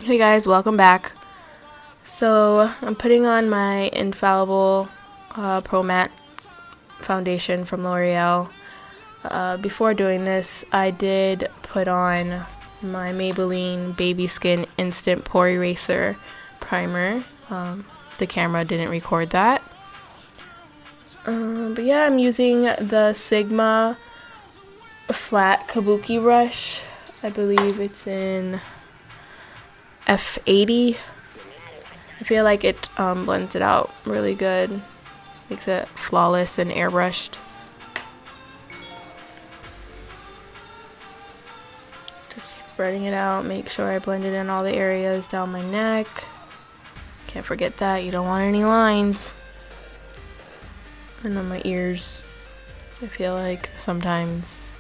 Hey guys, welcome back. So I'm putting on my Infallible Pro Matte foundation from Loreal. Before doing this, I did put on my Maybelline Baby Skin Instant Pore Eraser Primer. The camera didn't record that. But yeah, I'm using the Sigma flat Kabuki brush. I believe it's in F80. I feel like it blends it out really good, makes it flawless and airbrushed. Just spreading it out, make sure I blend it in all the areas down my neck. Can't forget that, you don't want any lines. And on my ears, I feel like sometimes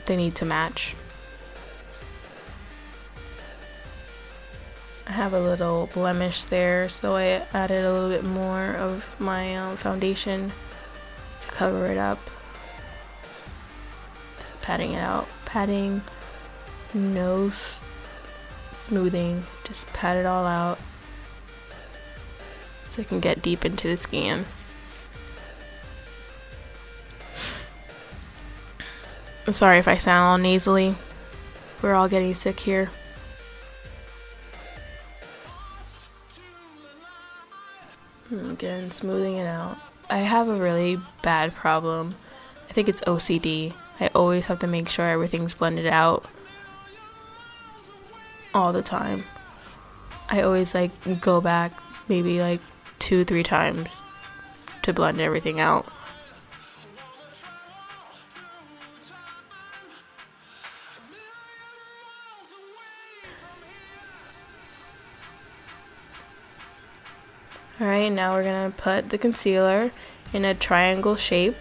they need to match. I have a little blemish there, so I added a little bit more of my foundation to cover it up. Just patting it out. Patting, no smoothing, just pat it all out so I can get deep into the skin. I'm sorry if I sound all nasally. We're all getting sick here. Again, smoothing it out. I have a really bad problem. I think it's OCD. I always have to make sure everything's blended out all the time. I always go back maybe 2-3 times to blend everything out. Alright, now we're going to put the concealer in a triangle shape.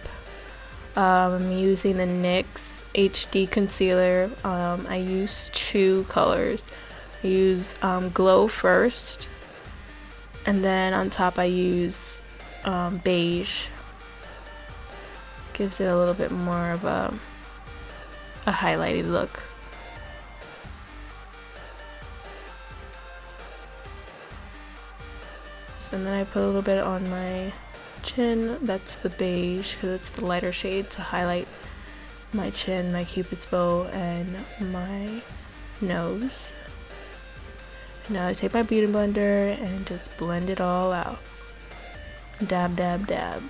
I'm using the NYX HD concealer. I use 2 colors. I use Glow first, and then on top I use Beige. Gives it a little bit more of a highlighted look. And then I put a little bit on my chin. That's the beige because it's the lighter shade to highlight my chin, my cupid's bow, and my nose. Now I take my beauty blender and just blend it all out. Dab, dab, dab.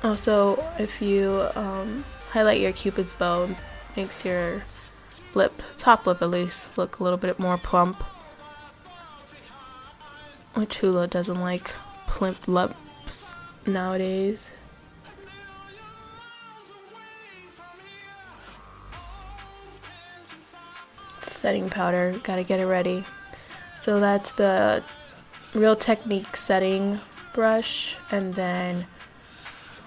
Also, if you highlight your cupid's bow, makes your top lip at least, look a little bit more plump. Which who doesn't like plump lips nowadays? Setting powder, gotta get it ready. So that's the Real Technique setting brush, and then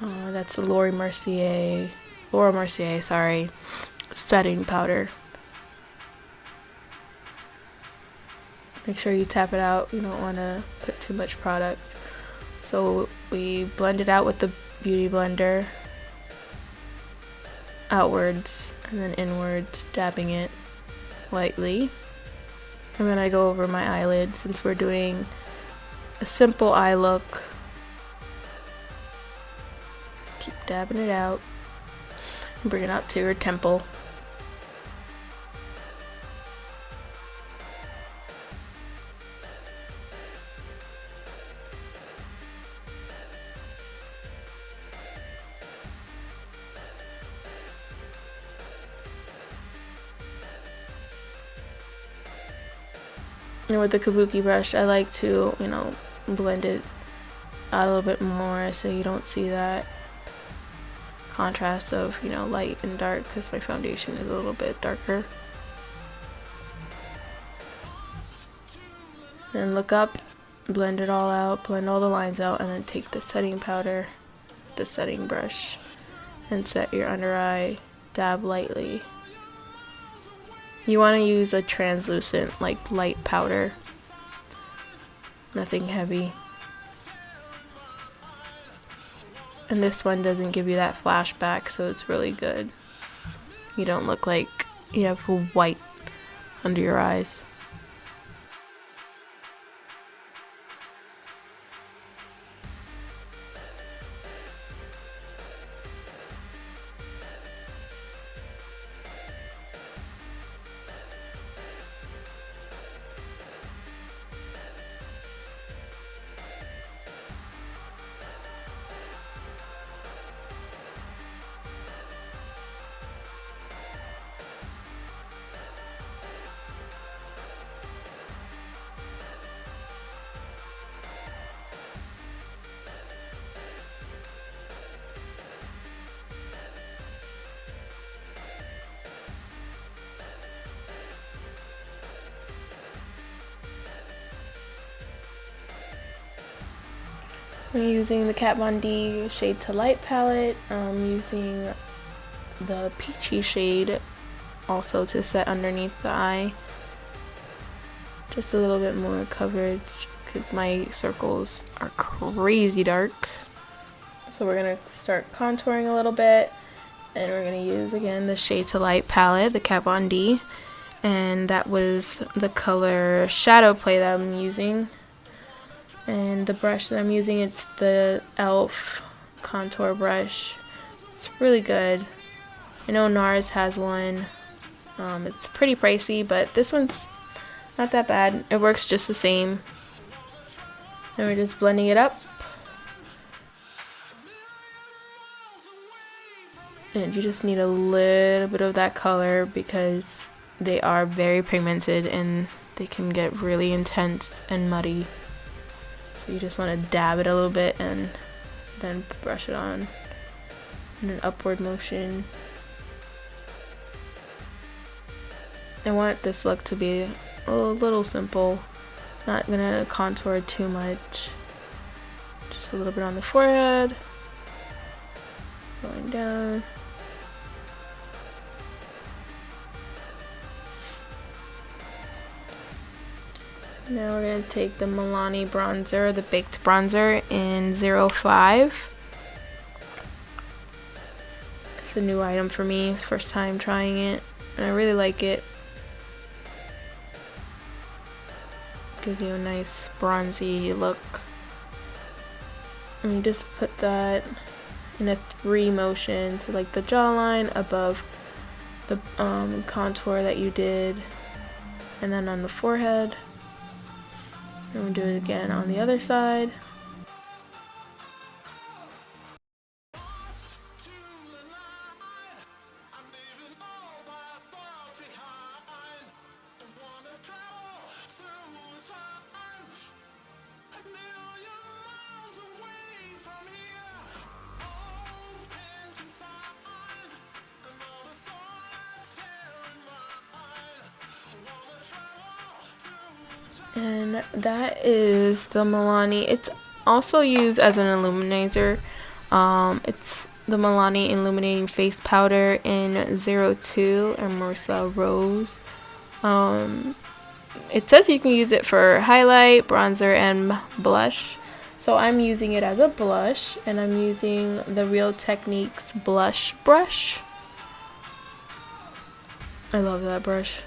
that's the Laura Mercier, setting powder. Make sure you tap it out. You don't want to put too much product. So we blend it out with the beauty blender outwards and then inwards, dabbing it lightly. And then I go over my eyelid since we're doing a simple eye look. Just keep dabbing it out. Bring it out to your temple. And with the Kabuki brush, I like to, blend it out a little bit more so you don't see that contrast of light and dark, because my foundation is a little bit darker. Then look up, blend it all out, blend all the lines out, and then take the setting powder, the setting brush, and set your under eye. Dab lightly. You want to use a translucent light powder, nothing heavy. And this one doesn't give you that flashback, so it's really good. You don't look like you have white under your eyes. I'm using the Kat Von D Shade to Light palette. I'm using the peachy shade also to set underneath the eye. Just a little bit more coverage because my circles are crazy dark. So we're going to start contouring a little bit, and we're going to use again the Shade to Light palette, the Kat Von D, and that was the color Shadowplay that I'm using. And the brush that I'm using, it's the E.L.F contour brush. It's really good. I know NARS has one. It's pretty pricey, but this one's not that bad. It works just the same. And we're just blending it up. And you just need a little bit of that color because they are very pigmented and they can get really intense and muddy. So you just want to dab it a little bit and then brush it on in an upward motion. I want this look to be a little simple. Not gonna contour too much. Just a little bit on the forehead. Going down. Now we're going to take the Milani bronzer, the baked bronzer in 05. It's a new item for me. It's the first time trying it, and I really like it. Gives you a nice bronzy look. And you just put that in a 3 motion, so like the jawline above the contour that you did, and then on the forehead. And we'll do it again on the other side. And that is the Milani. It's also used as an illuminator. It's the Milani Illuminating Face Powder in 02 Hermosa Rose. It says you can use it for highlight, bronzer, and blush. So I'm using it as a blush, and I'm using the Real Techniques blush brush. I love that brush.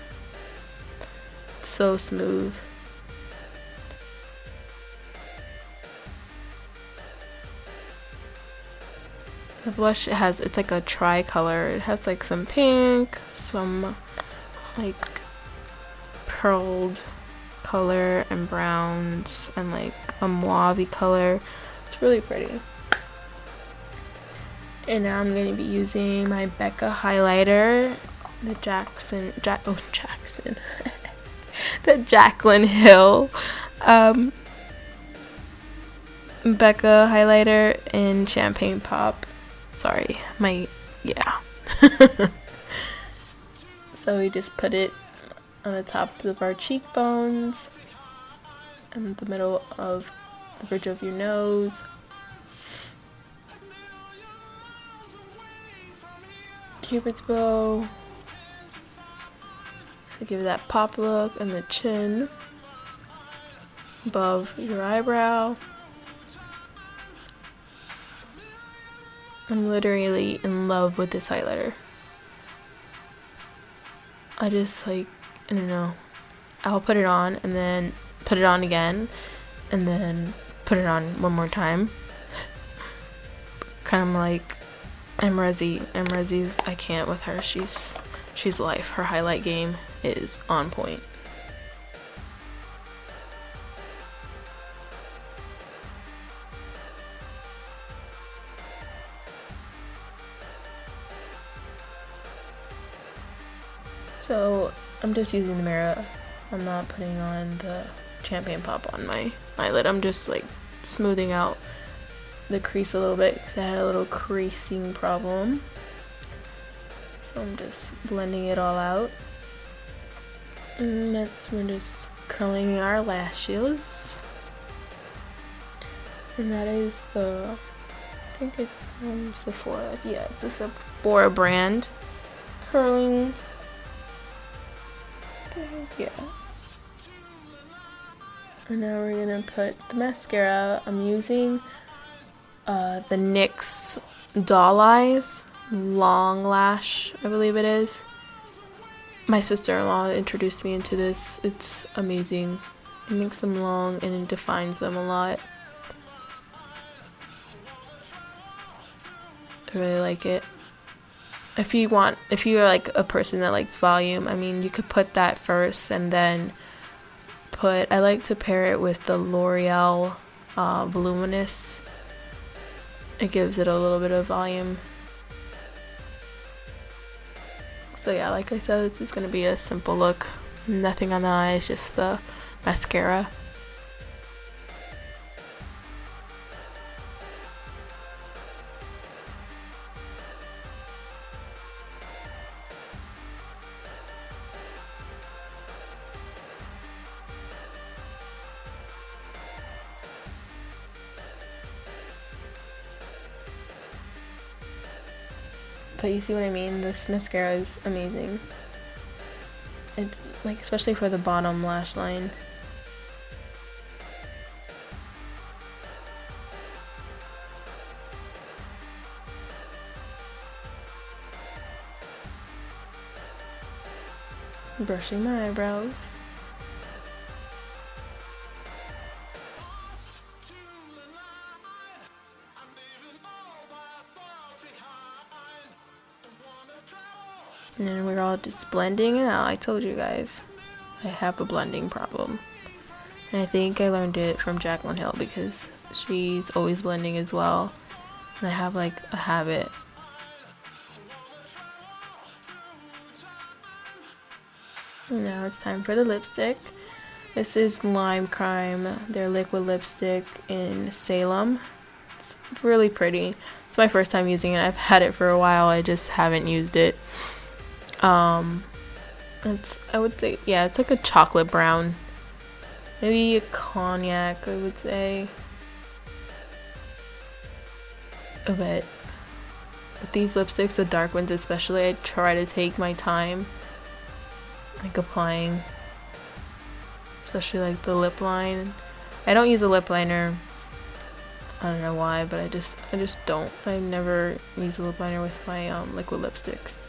It's so smooth. The blush it's like a tri-color. It has like some pink, some like pearled color and browns, and like a mauve color. It's really pretty. And now I'm going to be using my Becca highlighter, the Jackson, the Jaclyn Hill Becca highlighter in Champagne Pop. Sorry, yeah. So we just put it on the top of our cheekbones, in the middle of the bridge of your nose. Cupid's bow to give that pop look, and the chin above your eyebrow. I'm literally in love with this highlighter. I just like, I don't know. I'll put it on and then put it on again and then put it on one more time. Kind of like Emrezi's, I can't with her. She's life. Her highlight game is on point. So I'm just using the mirror. I'm not putting on the Champion Pop on my eyelid. I'm just like smoothing out the crease a little bit because I had a little creasing problem. So I'm just blending it all out. And we're just curling our lashes. And that is I think it's from Sephora. Yeah, it's a Sephora brand. Curling. Yeah. And now we're gonna put the mascara. I'm using the NYX Doll Eyes Long Lash, I believe it is. My sister-in-law introduced me into this. It's amazing. It makes them long and it defines them a lot. I really like it. If you're like a person that likes volume, I mean, you could put that first and then I like to pair it with the Loreal Voluminous. It gives it a little bit of volume. So yeah, like I said, this is going to be a simple look. Nothing on the eyes, just the mascara. But you see what I mean? This mascara is amazing. It's like, especially for the bottom lash line. Brushing my eyebrows. And then we're all just blending it out. I told you guys, I have a blending problem. And I think I learned it from Jaclyn Hill because she's always blending as well. And I have like a habit. And now it's time for the lipstick. This is Lime Crime, their liquid lipstick in Salem. It's really pretty. It's my first time using it. I've had it for a while. I just haven't used it. I would say, yeah, it's like a chocolate brown, maybe a cognac, I would say. But with these lipsticks, the dark ones especially, I try to take my time, like applying, especially like the lip line. I don't use a lip liner. I don't know why, but I just don't. I never use a lip liner with my liquid lipsticks.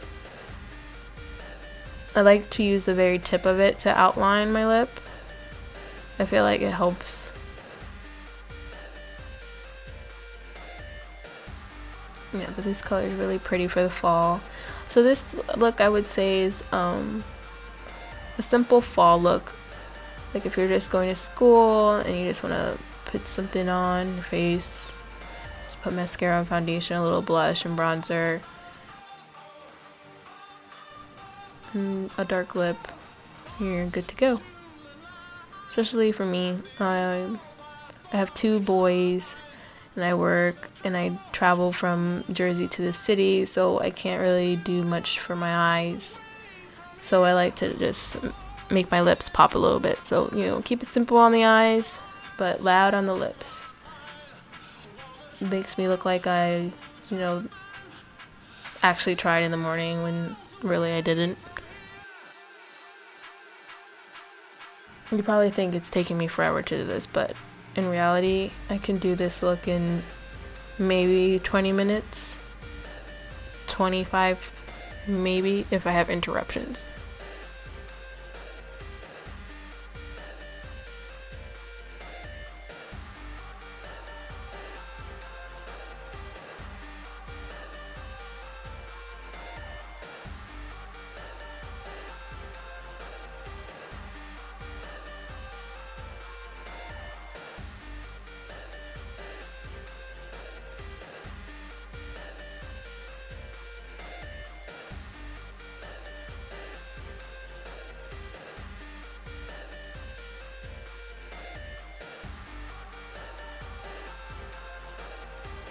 I like to use the very tip of it to outline my lip. I feel like it helps. Yeah, but this color is really pretty for the fall. So this look, I would say, is a simple fall look. Like if you're just going to school and you just want to put something on your face, just put mascara and foundation, a little blush and bronzer. And a dark lip, you're good to go. Especially for me, I have 2 boys and I work and I travel from Jersey to the city, so I can't really do much for my eyes. So I like to just make my lips pop a little bit. So, you know, keep it simple on the eyes, but loud on the lips. It makes me look like I, you know, actually tried in the morning when really I didn't. You probably think it's taking me forever to do this, but in reality, I can do this look in maybe 20 minutes. 25 maybe if I have interruptions.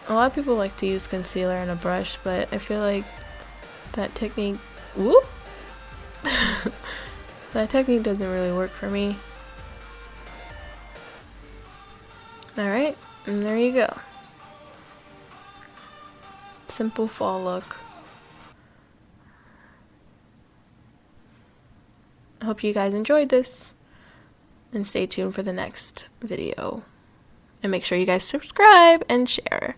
A lot of people like to use concealer and a brush, but I feel like that technique, whoop, that technique doesn't really work for me. Alright, and there you go. Simple fall look. I hope you guys enjoyed this, and stay tuned for the next video. And make sure you guys subscribe and share.